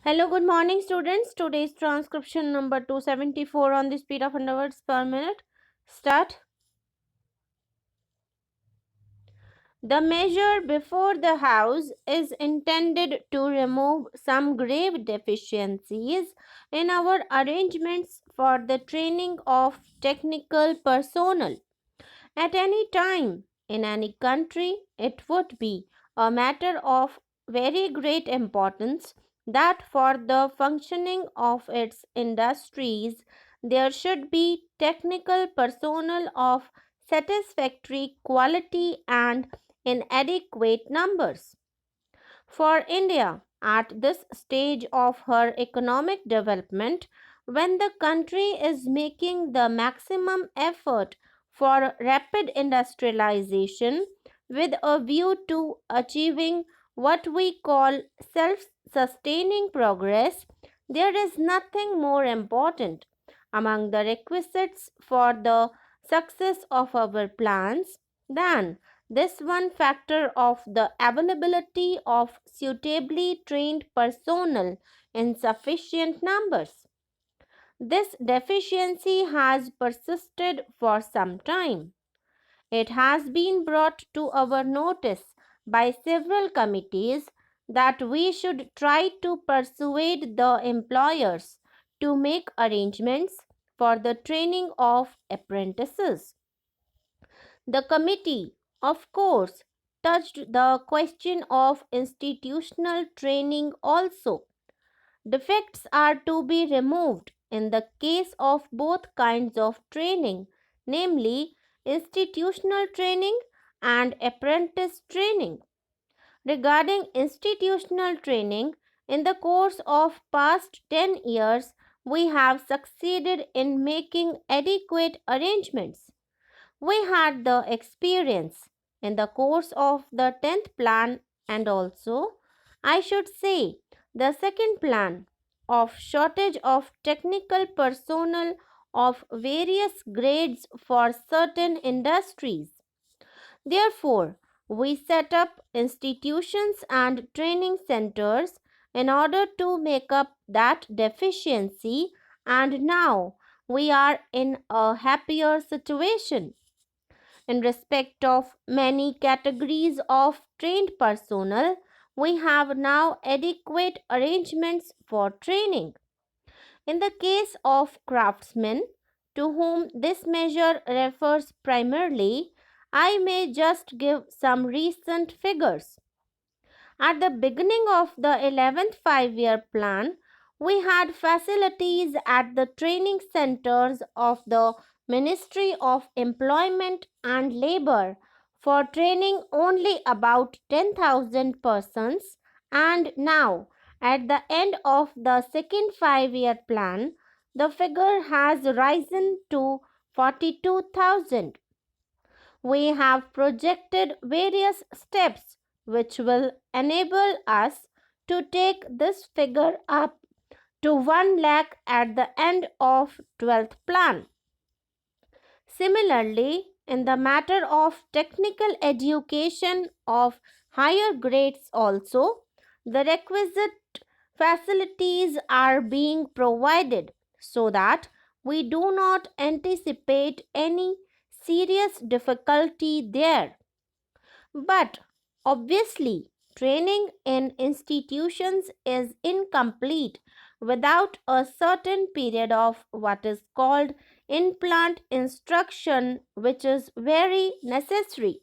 Hello, good morning, students. Today's transcription number 274 on the speed of 100 words per minute. Start. The measure before the house is intended to remove some grave deficiencies in our arrangements for the training of technical personnel. At any time, in any country, it would be a matter of very great importance that for the functioning of its industries there should be technical personnel of satisfactory quality and in adequate numbers. For India, at this stage of her economic development, when the country is making the maximum effort for rapid industrialization with a view to achieving what we call self sustaining progress, there is nothing more important among the requisites for the success of our plans than this one factor of the availability of suitably trained personnel in sufficient numbers. This deficiency has persisted for some time. It has been brought to our notice by several committees that we should try to persuade the employers to make arrangements for the training of apprentices. The committee, of course, touched the question of institutional training also. Defects are to be removed in the case of both kinds of training, namely institutional training and apprentice training. Regarding institutional training, in the course of past 10 years, we have succeeded in making adequate arrangements. We had the experience in the course of the 10th plan and also, I should say, the second plan of shortage of technical personnel of various grades for certain industries. Therefore, we set up institutions and training centers in order to make up that deficiency, and now we are in a happier situation in respect of many categories of trained personnel. We have now adequate arrangements for training. In the case of craftsmen, to whom this measure refers primarily, I may just give some recent figures. At the beginning of the 11th 5 year plan, we had facilities at the training centers of the Ministry of Employment and Labor for training only about 10,000 persons, and now at the end of the second 5 year plan, the figure has risen to 42,000. We have projected various steps which will enable us to take this figure up to 1 lakh at the end of 12th plan. Similarly, in the matter of technical education of higher grades also, the requisite facilities are being provided so that we do not anticipate any serious difficulty there. But obviously, training in institutions is incomplete without a certain period of what is called in plant instruction, which is very necessary.